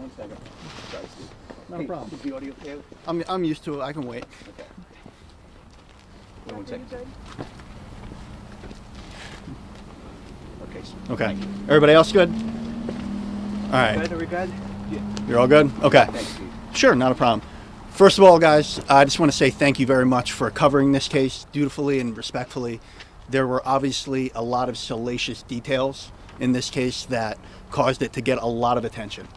1 second. Sorry, Steve. Not a problem. Is the audio okay? I'm used to it. I can wait. Okay. Wait 1 second. Okay. Okay. Everybody else good? All right. Good, are we good? Yeah. You're all good? Okay. Thanks, Steve. Sure, not a problem. First of all, guys, I just want to say thank you very much for covering this case dutifully and respectfully. There were obviously a lot of salacious details in this case that caused it to get a lot of attention.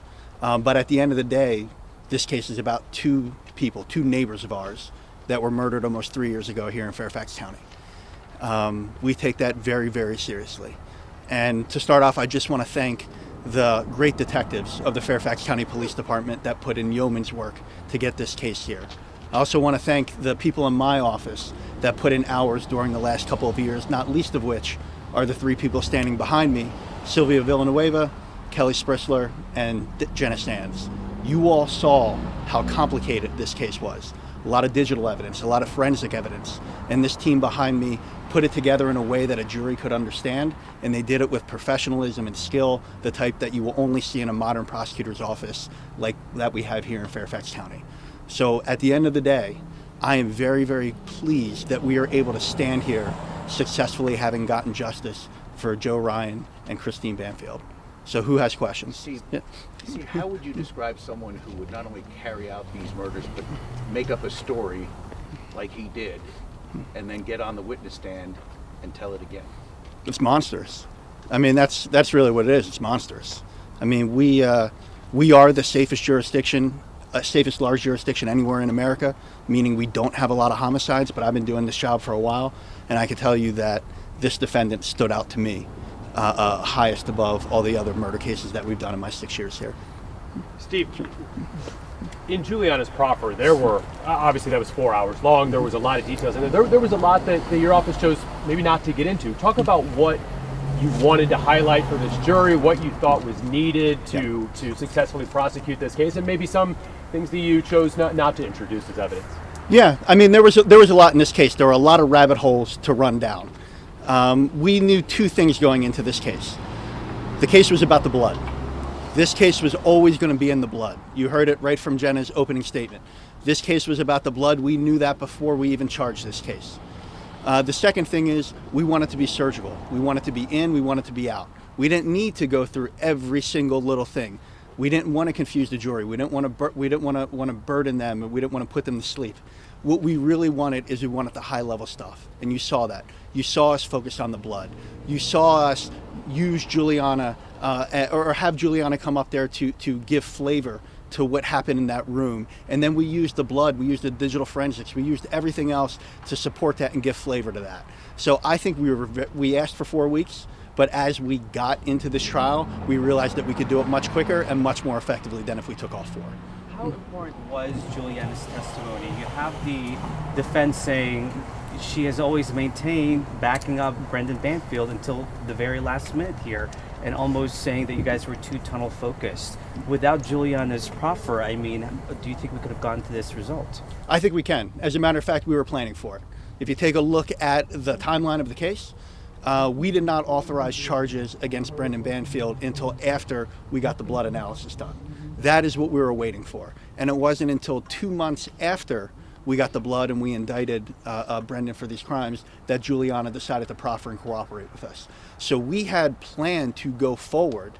But at the end of the day, this case is about two people, two neighbors of ours that were murdered almost 3 years ago here in Fairfax County. We take that very, very seriously. And to start off, I just want to thank the great detectives of the Fairfax County Police Department that put in yeoman's work to get this case here. I also want to thank the people in my office that put in hours during the last couple of years, not least of which are the three people standing behind me, Sylvia Villanueva, Kelly Sprisler, and Jenna Sands. You all saw how complicated this case was. A lot of digital evidence, a lot of forensic evidence, and this team behind me put it together in a way that a jury could understand, and they did it with professionalism and skill, the type that you will only see in a modern prosecutor's office like that we have here in Fairfax County. So at the end of the day, I am very, very pleased that we are able to stand here successfully having gotten justice for Joe Ryan and Christine Banfield. So who has questions? Steve, Yeah. Steve, how would you describe someone who would not only carry out these murders, but make up a story like he did, and then get on the witness stand and tell it again? It's monstrous. I mean, that's really what it is. It's monstrous. I mean, we are the safest jurisdiction, safest large jurisdiction anywhere in America, meaning we don't have a lot of homicides, but I've been doing this job for a while, and I can tell you that this defendant stood out to me highest above all the other murder cases that we've done in my 6 years here. Steve, in Juliana's proffer, there were, obviously that was 4 hours long, there was a lot of details, and there was a lot that your office chose maybe not to get into. Talk about what you wanted to highlight for this jury, what you thought was needed to successfully prosecute this case, and maybe some things that you chose not to introduce as evidence. Yeah, I mean, there was a lot in this case. There were a lot of rabbit holes to run down. We knew two things going into this case. The case was about the blood. This case was always going to be in the blood. You heard it right from Jenna's opening statement. This case was about the blood. We knew that before we even charged this case. The second thing is we want it to be surgical. We want it to be in, we want it to be out. We didn't need to go through every single little thing. We didn't want to confuse the jury. We didn't want to burden them. We didn't want to put them to sleep. What we really wanted is we wanted the high level stuff, and you saw that. You saw us focus on the blood. You saw us use Juliana or have Juliana come up there to give flavor to what happened in that room. And then we used the blood, we used the digital forensics, we used everything else to support that and give flavor to that. So I think we asked for 4 weeks, but as we got into this trial, we realized that we could do it much quicker and much more effectively than if we took all 4. How important was Juliana's testimony? You have the defense saying she has always maintained backing up Brendan Banfield until the very last minute here, and almost saying that you guys were too tunnel focused. Without Juliana's proffer, I mean, do you think we could have gotten to this result? I think we can. As a matter of fact, we were planning for it. If you take a look at the timeline of the case, we did not authorize charges against Brendan Banfield until after we got the blood analysis done. That is what we were waiting for. And it wasn't until 2 months after we got the blood and we indicted Brendan for these crimes that Juliana decided to proffer and cooperate with us. So we had planned to go forward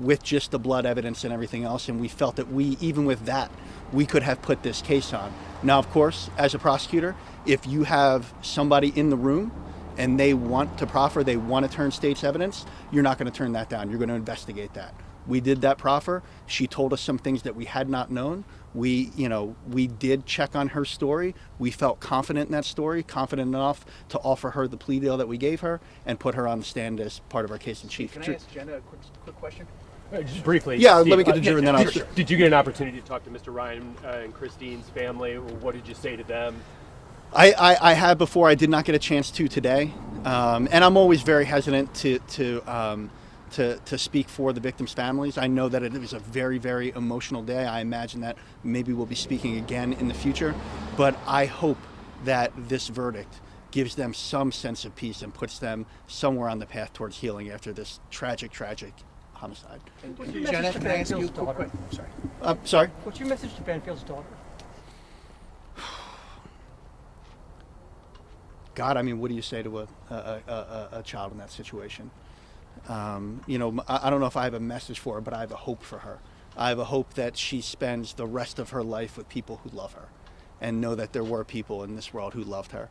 with just the blood evidence and everything else, and we felt that even with that, we could have put this case on. Now, of course, as a prosecutor, if you have somebody in the room and they want to proffer, they want to turn state's evidence, you're not going to turn that down. You're going to investigate that. We did that proffer. She told us some things that we had not known. We did check on her story. We felt confident in that story, confident enough to offer her the plea deal that we gave her and put her on the stand as part of our case in chief. Can I ask Jenna a quick question? Just briefly. Yeah, Steve, let me get to Drew and then I'll... Did you get an opportunity to talk to Mr. Ryan and Christine's family? What did you say to them? I had before. I did not get a chance to today, and I'm always very hesitant to speak for the victims' families. I know that it was a very, very emotional day. I imagine that maybe we'll be speaking again in the future, but I hope that this verdict gives them some sense of peace and puts them somewhere on the path towards healing after this tragic homicide. Jenna, can I ask you a quick question? Sorry. Sorry? What's your message to Banfield's daughter? God, I mean, what do you say to a child in that situation? You know, I don't know if I have a message for her, but I have a hope for her. I have a hope that she spends the rest of her life with people who love her and know that there were people in this world who loved her.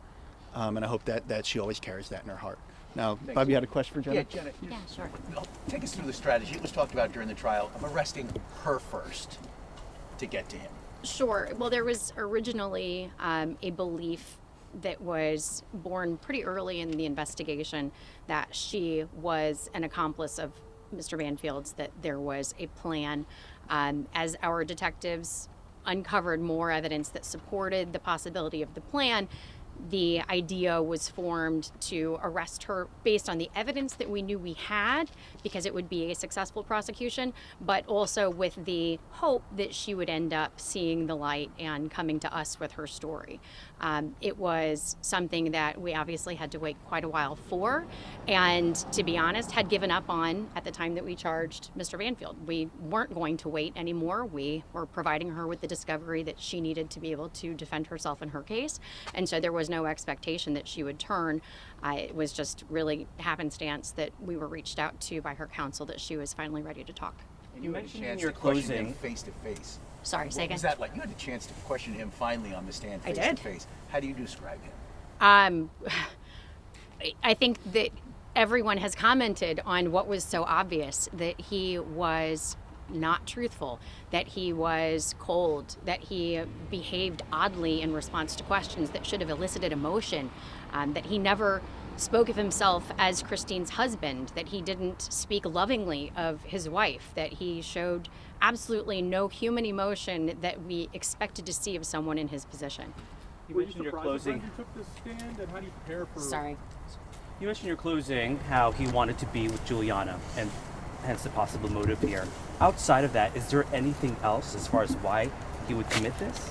And I hope that she always carries that in her heart. Now, Bob, you had a question for Jenna? Yeah, Jenna. Yeah, sure. Take us through the strategy. It was talked about during the trial of arresting her first to get to him. Sure. Well, there was originally a belief that was born pretty early in the investigation that she was an accomplice of Mr. Banfield's, that there was a plan. As our detectives uncovered more evidence that supported the possibility of the plan, the idea was formed to arrest her based on the evidence that we knew we had, because it would be a successful prosecution, but also with the hope that she would end up seeing the light and coming to us with her story. It was something that we obviously had to wait quite a while for, and to be honest, had given up on at the time that we charged Mr. Banfield. We weren't going to wait anymore. We were providing her with the discovery that she needed to be able to defend herself in her case, and so there was no expectation that she would turn. It was just really happenstance that we were reached out to by her counsel that she was finally ready to talk. And You had a mentioned chance in your to question closing- him face to face. Sorry, say What again. was that like? You had a chance to question him finally on the stand I face did. to face. How do you describe him? I think that everyone has commented on what was so obvious, that he was not truthful, that he was cold, that he behaved oddly in response to questions that should have elicited emotion, that he never spoke of himself as Christine's husband, that he didn't speak lovingly of his wife, that he showed absolutely no human emotion that we expected to see of someone in his position. You Were you mentioned your surprised closing. that Brendan took this stand, and how do you prepare for? Sorry. You mentioned your closing how he wanted to be with Juliana, and hence the possible motive here. Outside of that, is there anything else as far as why he would commit this?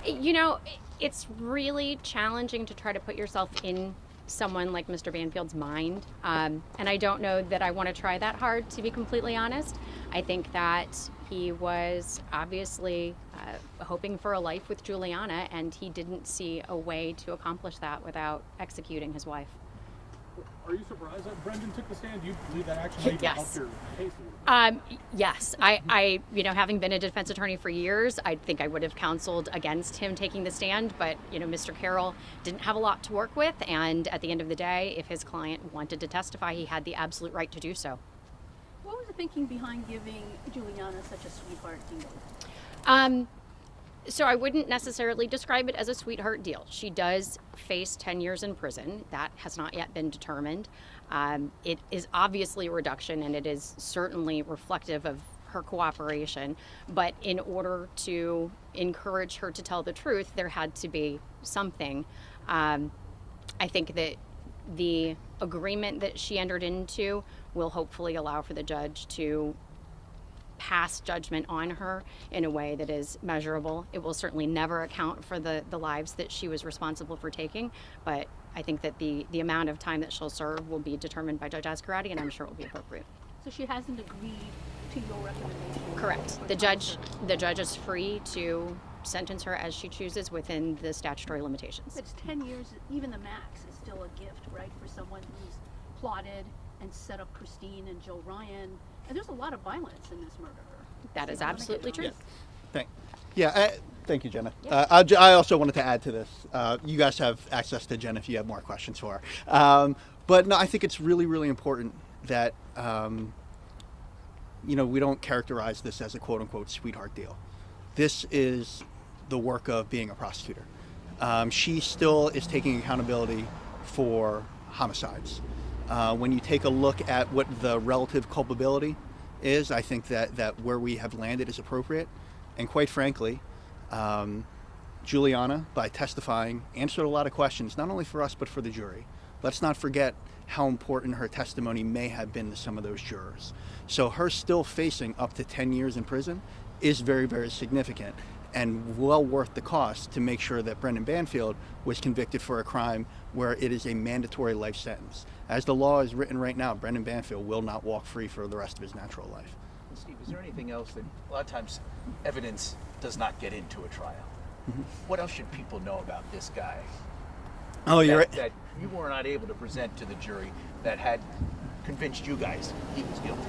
You know, it's really challenging to try to put yourself in someone like Mr. Banfield's mind. And I don't know that I want to try that hard, to be completely honest. I think that he was obviously hoping for a life with Juliana, and he didn't see a way to accomplish that without executing his wife. Are you surprised that Brendan took the stand? Do you believe that actually Yes. helped your case? A little bit? Yes, I, you know, having been a defense attorney for years, I think I would have counseled against him taking the stand, but, you know, Mr. Carroll didn't have a lot to work with, and at the end of the day, if his client wanted to testify, he had the absolute right to do so. What was the thinking behind giving Juliana such a sweetheart deal? So I wouldn't necessarily describe it as a sweetheart deal. She does face 10 years in prison. That has not yet been determined. It is obviously a reduction, and it is certainly reflective of her cooperation. But in order to encourage her to tell the truth, there had to be something. I think that the agreement that she entered into will hopefully allow for the judge to pass judgment on her in a way that is measurable. It will certainly never account for the lives that she was responsible for taking, but I think that the amount of time that she'll serve will be determined by Judge Ascarati, and I'm sure it will be appropriate. So she hasn't agreed to your recommendation? Correct. for The time judge is free to sentence her as she chooses within the statutory limitations. But it's 10 years, even the max is still a gift, right, for someone who's plotted and set up Christine and Joe Ryan. And there's a lot of violence in this murder. That is absolutely true. Thank you, Jenna. I also wanted to add to this. You guys have access to Jenna if you have more questions for her. But no, I think it's really, really important that you know, we don't characterize this as a quote-unquote sweetheart deal. This is the work of being a prosecutor. She still is taking accountability for homicides. When you take a look at what the relative culpability is, I think that where we have landed is appropriate. And quite frankly, Juliana, by testifying, answered a lot of questions, not only for us, but for the jury. Let's not forget how important her testimony may have been to some of those jurors. So her still facing up to 10 years in prison is very, very significant and well worth the cost to make sure that Brendan Banfield was convicted for a crime where it is a mandatory life sentence. As the law is written right now, Brendan Banfield will not walk free for the rest of his natural life. Steve, is Is there anything else that, a lot of times, evidence does not get into a trial? What else should people know about this guy? Oh, you're right. That you were not able to present to the jury that had convinced you guys he was guilty?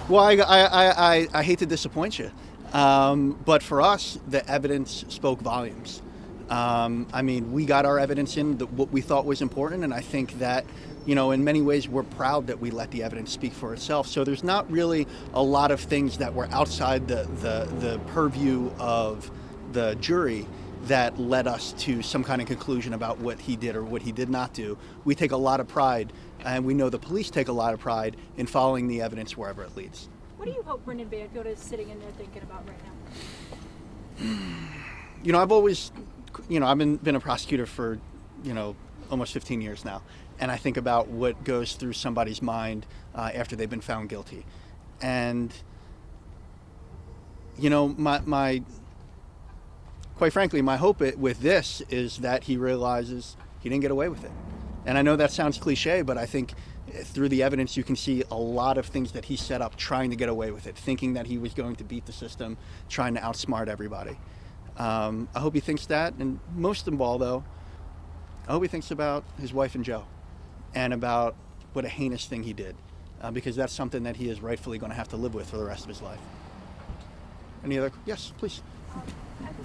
Well, I hate to disappoint you, but for us, the evidence spoke volumes. I mean, we got our evidence in, what we thought was important, and I think that, you know, in many ways, we're proud that we let the evidence speak for itself. So there's not really a lot of things that were outside the purview of the jury that led us to some kind of conclusion about what he did or what he did not do. We take a lot of pride, and we know the police take a lot of pride in following the evidence wherever it leads. What do you hope Brendan Banfield is sitting in there thinking about right now? You know, I've always, you know, I've been a prosecutor for, you know, almost 15 years now, and I think about what goes through somebody's mind after they've been found guilty. And, you know, my quite frankly, my hope with this is that he realizes he didn't get away with it. And I know that sounds cliche, but I think through the evidence you can see a lot of things that he set up trying to get away with it, thinking that he was going to beat the system, trying to outsmart everybody. I hope he thinks that, and most of all, though, I hope he thinks about his wife and Joe, and about what a heinous thing he did, because that's something that he is rightfully going to have to live with for the rest of his life. Any other? Yes, please. I was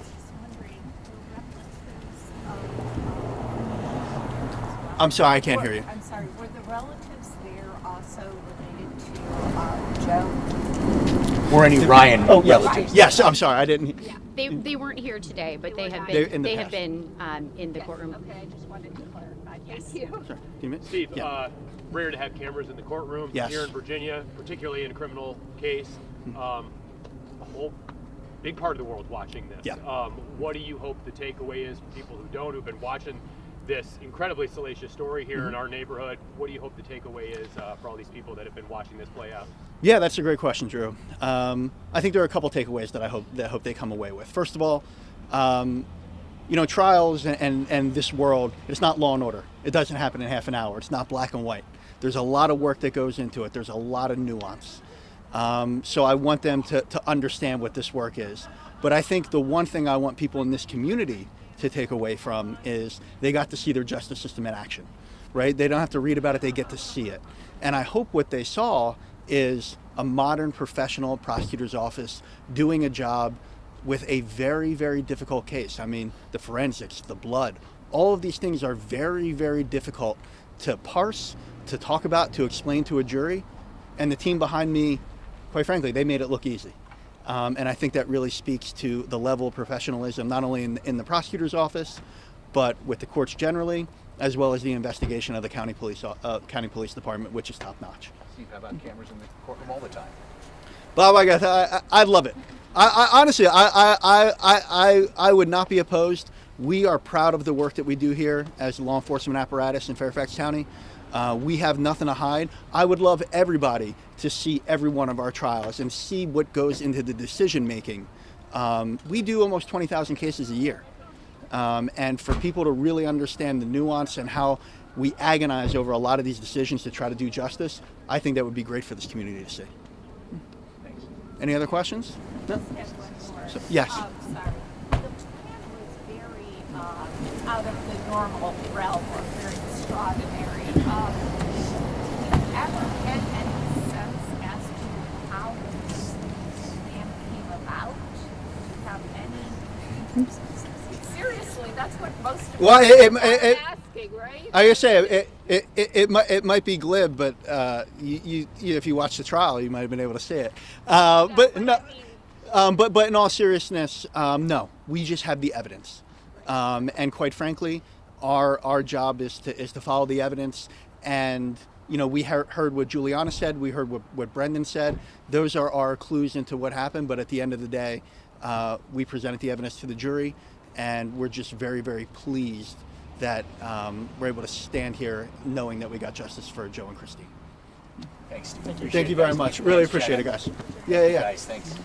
just wondering, the relatives I'm sorry, I can't hear you. I'm sorry, were the relatives there also related to Joe? Or any Ryan relatives? Yes, I'm sorry, I didn't. Yeah, they weren't here today, but they have They're been in the they past. have been in the courtroom. Okay, I just wanted to clarify. Yes. Thank you. Sorry, do you mean? Steve, Yeah. rare to have cameras in the courtroom Yes. here in Virginia, particularly in a criminal case. A whole big part of the world watching this. Yeah. What do you hope the takeaway is for people who don't, who've been watching this incredibly salacious story here in our neighborhood? What do you hope the takeaway is for all these people that have been watching this play out? Yeah, that's a great question, Drew. I think there are a couple takeaways that I hope they come away with. First of all, you know, trials and this world, it's not Law and Order. It doesn't happen in half an hour. It's not black and white. There's a lot of work that goes into it. There's a lot of nuance. So I want them to understand what this work is. But I think the one thing I want people in this community to take away from is they got to see their justice system in action, right? They don't have to read about it, they get to see it. And I hope what they saw is a modern professional prosecutor's office doing a job with a very, very difficult case. I mean, the forensics, the blood, all of these things are very, very difficult to parse, to talk about, to explain to a jury. And the team behind me, quite frankly, they made it look easy. And I think that really speaks to the level of professionalism, not only in the prosecutor's office, but with the courts generally, as well as the investigation of the county police department, which is top notch. Steve, how about cameras in the courtroom all the time? Bob, I love it. I honestly, I would not be opposed. We are proud of the work that we do here as a law enforcement apparatus in Fairfax County. We have nothing to hide. I would love everybody to see every one of our trials and see what goes into the decision making. We do almost 20,000 cases a year. And for people to really understand the nuance and how we agonize over a lot of these decisions to try to do justice, I think that would be great for this community to see. Thanks. Any other questions? No? Just one more. Yes. Sorry. The plan was very out of the normal realm or very extraordinary. Do you ever get any sense as to how this plan came about? Do you have any? Seriously, that's what most of Well, people are asking, right? I gotta say, it might be glib, but you if you watch the trial, you might have been able to see it. But no, but in all seriousness, no. We just have the evidence, and quite frankly, our job is to follow the evidence. And you know, we heard what Juliana said. We heard what Brendan said. Those are our clues into what happened. But at the end of the day, we presented the evidence to the jury, and we're just very, very pleased that we're able to stand here knowing that we got justice for Joe and Christine. Thanks, Steve. Thank you very much. Really appreciate it, guys. Yeah. Guys, thanks.